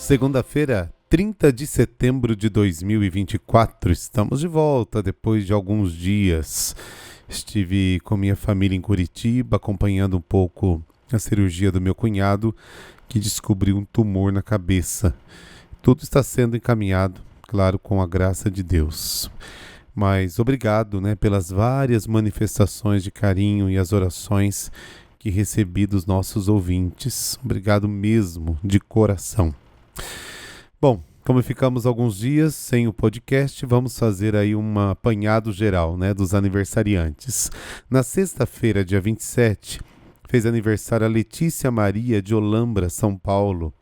Segunda-feira, 30 de setembro de 2024, estamos de volta depois de alguns dias. Estive com minha família em Curitiba, acompanhando um pouco a cirurgia do meu cunhado, que descobriu um tumor na cabeça. Tudo está sendo encaminhado, claro, com a graça de Deus. Mas obrigado, pelas várias manifestações de carinho e as orações que recebi dos nossos ouvintes. Obrigado mesmo, de coração. Bom, como ficamos alguns dias sem o podcast, vamos fazer aí um apanhado geral, dos aniversariantes. Na sexta-feira, dia 27, fez aniversário a Letícia Maria de Olambra, São Paulo,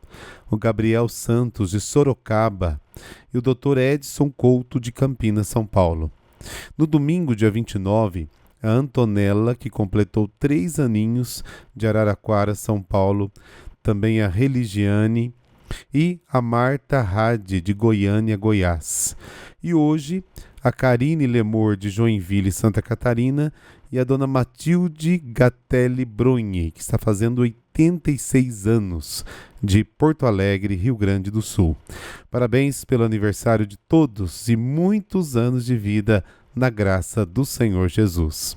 o Gabriel Santos de Sorocaba e o Dr. Edson Couto de Campinas, São Paulo. No domingo, dia 29, a Antonella, que completou 3 aninhos, de Araraquara, São Paulo, também a Religiane e a Marta Hadi, de Goiânia, Goiás. E hoje, a Karine Lemor, de Joinville, Santa Catarina, e a dona Matilde Gatelli Bruni, que está fazendo 86 anos, de Porto Alegre, Rio Grande do Sul. Parabéns pelo aniversário de todos e muitos anos de vida na graça do Senhor Jesus.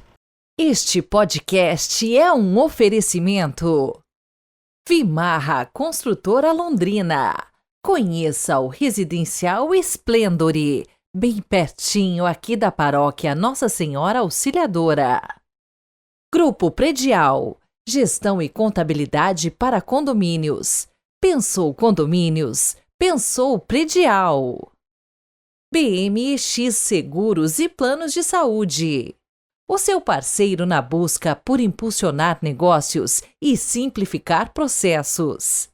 Este podcast é um oferecimento Vimarra Construtora Londrina. Conheça o Residencial Splendore, bem pertinho aqui da paróquia Nossa Senhora Auxiliadora. Grupo Predial, gestão e contabilidade para condomínios. Pensou condomínios? Pensou Predial. BMX Seguros e Planos de Saúde. O seu parceiro na busca por impulsionar negócios e simplificar processos.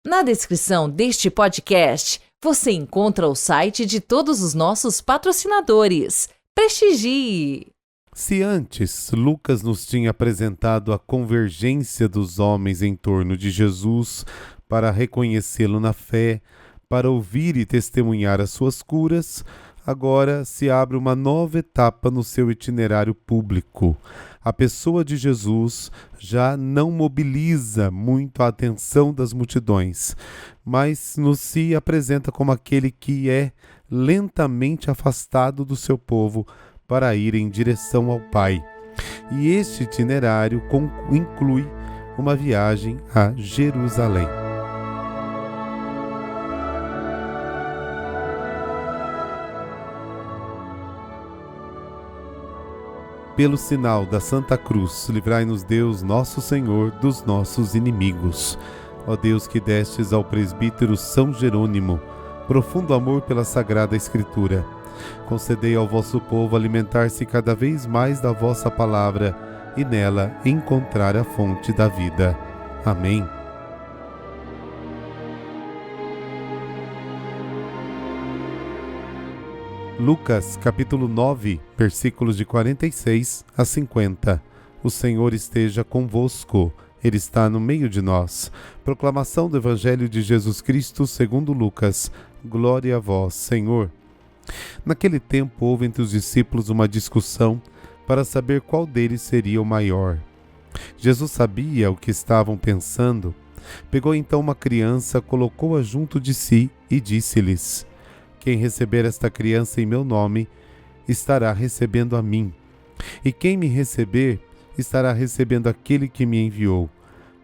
Na descrição deste podcast, você encontra o site de todos os nossos patrocinadores. Prestigie! Se antes Lucas nos tinha apresentado a convergência dos homens em torno de Jesus para reconhecê-lo na fé, para ouvir e testemunhar as suas curas, agora se abre uma nova etapa no seu itinerário público. A pessoa de Jesus já não mobiliza muito a atenção das multidões, mas nos se apresenta como aquele que é lentamente afastado do seu povo para ir em direção ao Pai. E este itinerário inclui uma viagem a Jerusalém. Pelo sinal da Santa Cruz, livrai-nos Deus, nosso Senhor, dos nossos inimigos. Ó Deus, que destes ao presbítero São Jerônimo profundo amor pela Sagrada Escritura, concedei ao vosso povo alimentar-se cada vez mais da vossa palavra e nela encontrar a fonte da vida. Amém. Lucas, capítulo 9, versículos de 46 a 50. O Senhor esteja convosco, Ele está no meio de nós. Proclamação do Evangelho de Jesus Cristo segundo Lucas. Glória a vós, Senhor. Naquele tempo houve entre os discípulos uma discussão para saber qual deles seria o maior. Jesus sabia o que estavam pensando. Pegou então uma criança, colocou-a junto de si e disse-lhes: quem receber esta criança em meu nome, estará recebendo a mim. E quem me receber, estará recebendo aquele que me enviou.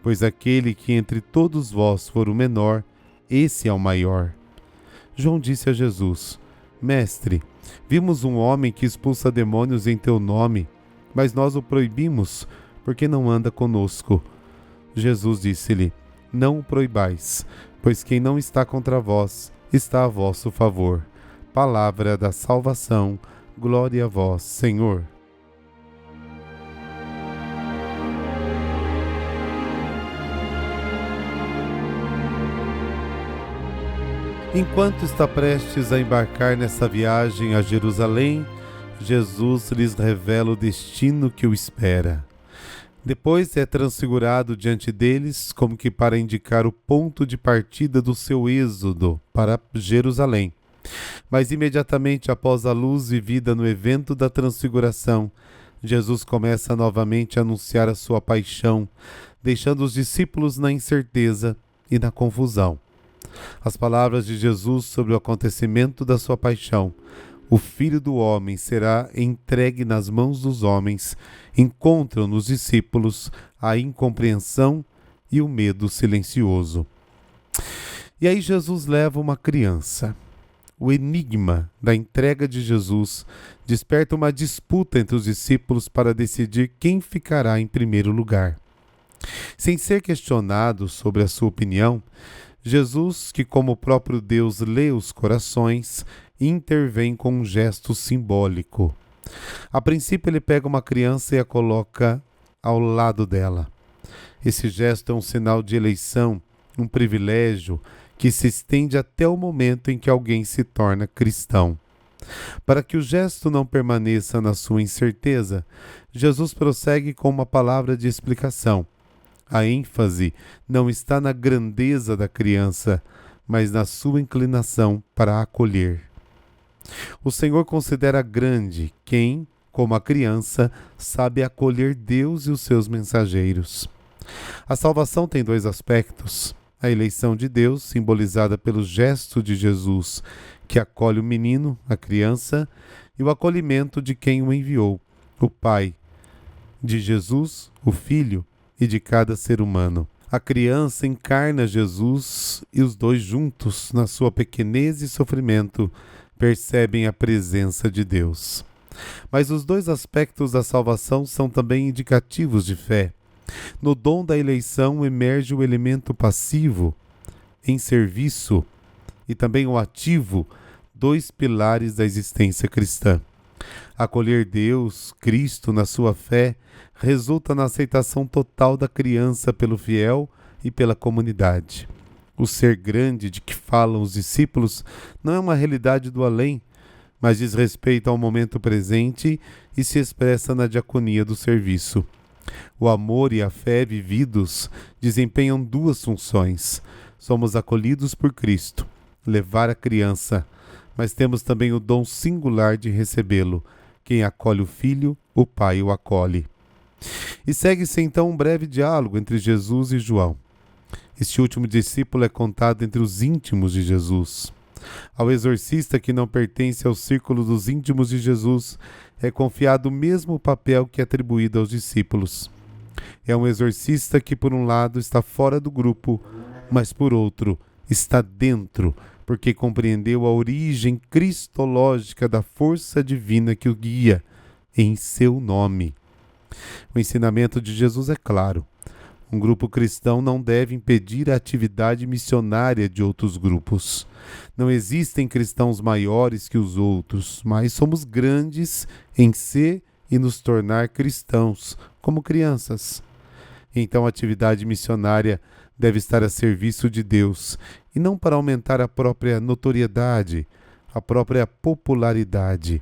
Pois aquele que entre todos vós for o menor, esse é o maior. João disse a Jesus: Mestre, vimos um homem que expulsa demônios em teu nome, mas nós o proibimos, porque não anda conosco. Jesus disse-lhe: Não o proibais, pois quem não está contra vós, está a vosso favor. Palavra da salvação, glória a vós, Senhor. Enquanto está prestes a embarcar nessa viagem a Jerusalém, Jesus lhes revela o destino que o espera. Depois é transfigurado diante deles, como que para indicar o ponto de partida do seu êxodo para Jerusalém. Mas imediatamente após a luz vivida no evento da transfiguração, Jesus começa novamente a anunciar a sua paixão, deixando os discípulos na incerteza e na confusão. As palavras de Jesus sobre o acontecimento da sua paixão, o Filho do Homem será entregue nas mãos dos homens, encontram nos discípulos a incompreensão e o medo silencioso. E aí Jesus leva uma criança. O enigma da entrega de Jesus desperta uma disputa entre os discípulos para decidir quem ficará em primeiro lugar. Sem ser questionado sobre a sua opinião, Jesus, que como o próprio Deus lê os corações, intervém com um gesto simbólico. A princípio ele pega uma criança e a coloca ao lado dela. Esse gesto é um sinal de eleição, um privilégio que se estende até o momento em que alguém se torna cristão. Para que o gesto não permaneça na sua incerteza, Jesus prossegue com uma palavra de explicação. A ênfase não está na grandeza da criança, mas na sua inclinação para acolher. O Senhor considera grande quem, como a criança, sabe acolher Deus e os seus mensageiros. A salvação tem dois aspectos: a eleição de Deus, simbolizada pelo gesto de Jesus, que acolhe o menino, a criança, e o acolhimento de quem o enviou, o Pai, de Jesus, o Filho, e de cada ser humano. A criança encarna Jesus e os dois juntos, na sua pequenez e sofrimento, percebem a presença de Deus. Mas os dois aspectos da salvação são também indicativos de fé. No dom da eleição emerge o elemento passivo, em serviço, e também o ativo, dois pilares da existência cristã. Acolher Deus, Cristo, na sua fé, resulta na aceitação total da criança pelo fiel e pela comunidade. O ser grande de que falam os discípulos não é uma realidade do além, mas diz respeito ao momento presente e se expressa na diaconia do serviço. O amor e a fé vividos desempenham duas funções. Somos acolhidos por Cristo, levar a criança, mas temos também o dom singular de recebê-lo. Quem acolhe o Filho, o Pai o acolhe. E segue-se então um breve diálogo entre Jesus e João. Este último discípulo é contado entre os íntimos de Jesus. Ao exorcista que não pertence ao círculo dos íntimos de Jesus, é confiado o mesmo papel que é atribuído aos discípulos. É um exorcista que, por um lado, está fora do grupo, mas, por outro, está dentro, porque compreendeu a origem cristológica da força divina que o guia, em seu nome. O ensinamento de Jesus é claro. Um grupo cristão não deve impedir a atividade missionária de outros grupos. Não existem cristãos maiores que os outros, mas somos grandes em ser e nos tornar cristãos, como crianças. Então a atividade missionária deve estar a serviço de Deus, e não para aumentar a própria notoriedade, a própria popularidade.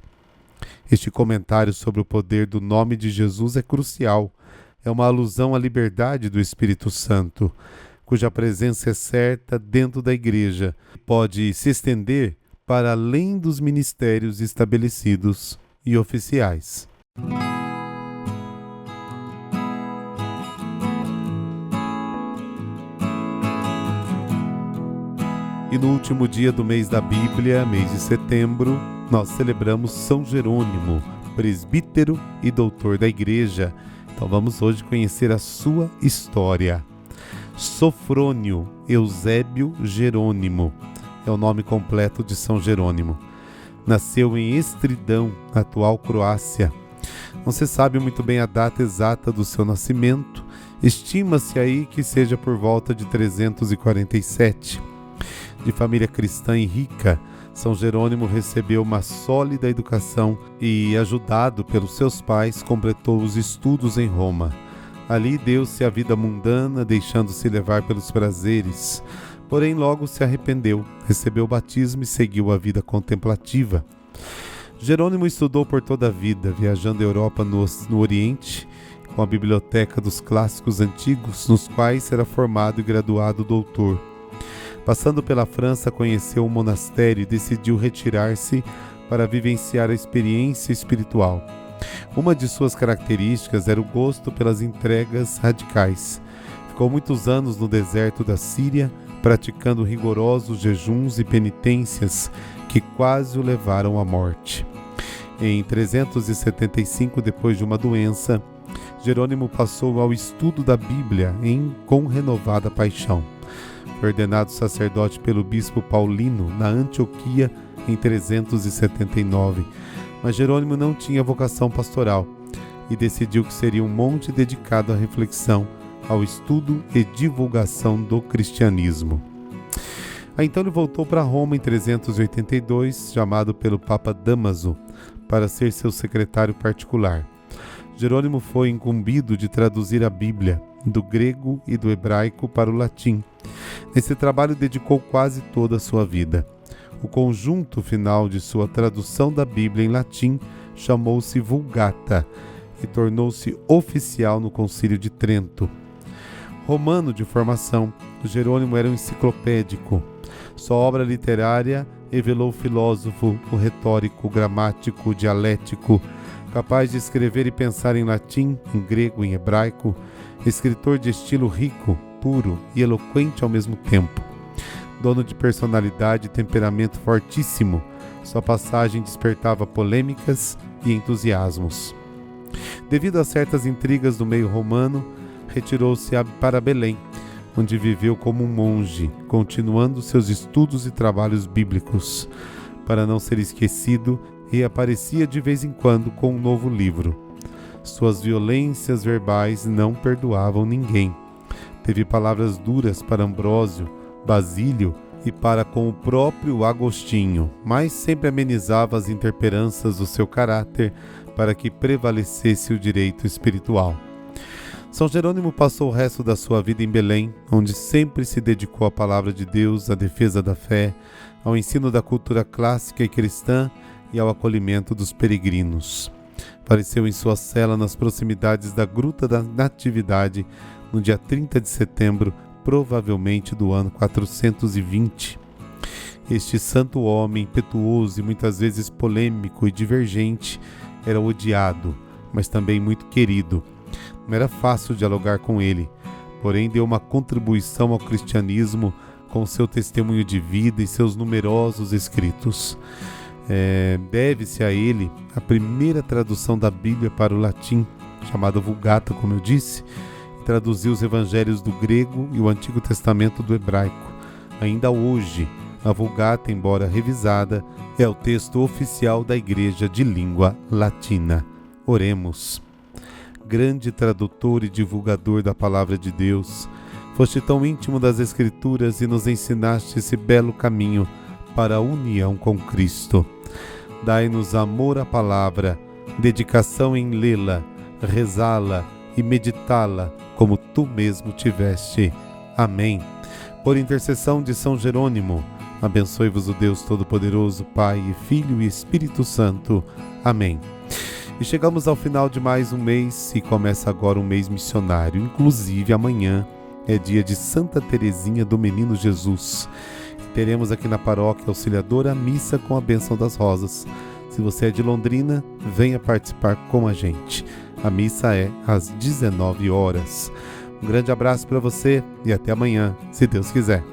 Este comentário sobre o poder do nome de Jesus é crucial. É uma alusão à liberdade do Espírito Santo, cuja presença é certa dentro da igreja, pode se estender para além dos ministérios estabelecidos e oficiais. E no último dia do mês da Bíblia, mês de setembro, nós celebramos São Jerônimo, presbítero e doutor da igreja. Então vamos hoje conhecer a sua história. Sofrônio Eusébio Jerônimo é o nome completo de São Jerônimo. Nasceu em Estridão, na atual Croácia. Não se sabe muito bem a data exata do seu nascimento. Estima-se aí que seja por volta de 347. De família cristã e rica, São Jerônimo recebeu uma sólida educação e, ajudado pelos seus pais, completou os estudos em Roma. Ali deu-se a vida mundana, deixando-se levar pelos prazeres. Porém, logo se arrependeu, recebeu o batismo e seguiu a vida contemplativa. Jerônimo estudou por toda a vida, viajando a Europa no Oriente, com a biblioteca dos clássicos antigos, nos quais era formado e graduado doutor. Passando pela França, conheceu um monastério e decidiu retirar-se para vivenciar a experiência espiritual. Uma de suas características era o gosto pelas entregas radicais. Ficou muitos anos no deserto da Síria, praticando rigorosos jejuns e penitências que quase o levaram à morte. Em 375, depois de uma doença, Jerônimo passou ao estudo da Bíblia com renovada paixão. Foi ordenado sacerdote pelo bispo Paulino na Antioquia em 379, mas Jerônimo não tinha vocação pastoral e decidiu que seria um monge dedicado à reflexão, ao estudo e divulgação do cristianismo. Aí então ele voltou para Roma em 382, chamado pelo Papa Dámaso para ser seu secretário particular. Jerônimo foi incumbido de traduzir a Bíblia do grego e do hebraico para o latim. Nesse trabalho dedicou quase toda a sua vida. O conjunto final de sua tradução da Bíblia em latim chamou-se Vulgata e tornou-se oficial no Concílio de Trento. Romano de formação, Jerônimo era um enciclopédico. Sua obra literária revelou o filósofo, o retórico, o gramático, o dialético, capaz de escrever e pensar em latim, em grego e em hebraico, escritor de estilo rico, puro e eloquente ao mesmo tempo. Dono de personalidade e temperamento fortíssimo, sua passagem despertava polêmicas e entusiasmos. Devido a certas intrigas do meio romano, retirou-se para Belém, onde viveu como um monge, continuando seus estudos e trabalhos bíblicos. Para não ser esquecido, reaparecia de vez em quando com um novo livro. Suas violências verbais não perdoavam ninguém. Teve palavras duras para Ambrósio, Basílio e para com o próprio Agostinho, mas sempre amenizava as intemperanças do seu caráter para que prevalecesse o direito espiritual. São Jerônimo passou o resto da sua vida em Belém, onde sempre se dedicou à palavra de Deus, à defesa da fé, ao ensino da cultura clássica e cristã e ao acolhimento dos peregrinos. Faleceu em sua cela nas proximidades da Gruta da Natividade, no dia 30 de setembro, provavelmente do ano 420. Este santo homem, impetuoso e muitas vezes polêmico e divergente, era odiado, mas também muito querido. Não era fácil dialogar com ele, porém deu uma contribuição ao cristianismo com seu testemunho de vida e seus numerosos escritos. Deve-se a ele a primeira tradução da Bíblia para o latim, chamada Vulgata, como eu disse, e traduziu os evangelhos do grego e o Antigo Testamento do hebraico. Ainda hoje, a Vulgata, embora revisada, é o texto oficial da Igreja de língua latina. Oremos. Grande tradutor e divulgador da Palavra de Deus, foste tão íntimo das Escrituras e nos ensinaste esse belo caminho para a união com Cristo. Dai-nos amor à palavra, dedicação em lê-la, rezá-la e meditá-la como tu mesmo tiveste. Amém. Por intercessão de São Jerônimo, abençoe-vos o Deus Todo-Poderoso, Pai e Filho e Espírito Santo. Amém. E chegamos ao final de mais um mês e começa agora um mês missionário. Inclusive amanhã é dia de Santa Teresinha do Menino Jesus. Teremos aqui na Paróquia Auxiliadora a missa com a bênção das rosas. Se você é de Londrina, venha participar com a gente. A missa é às 19 horas. Um grande abraço para você e até amanhã, se Deus quiser.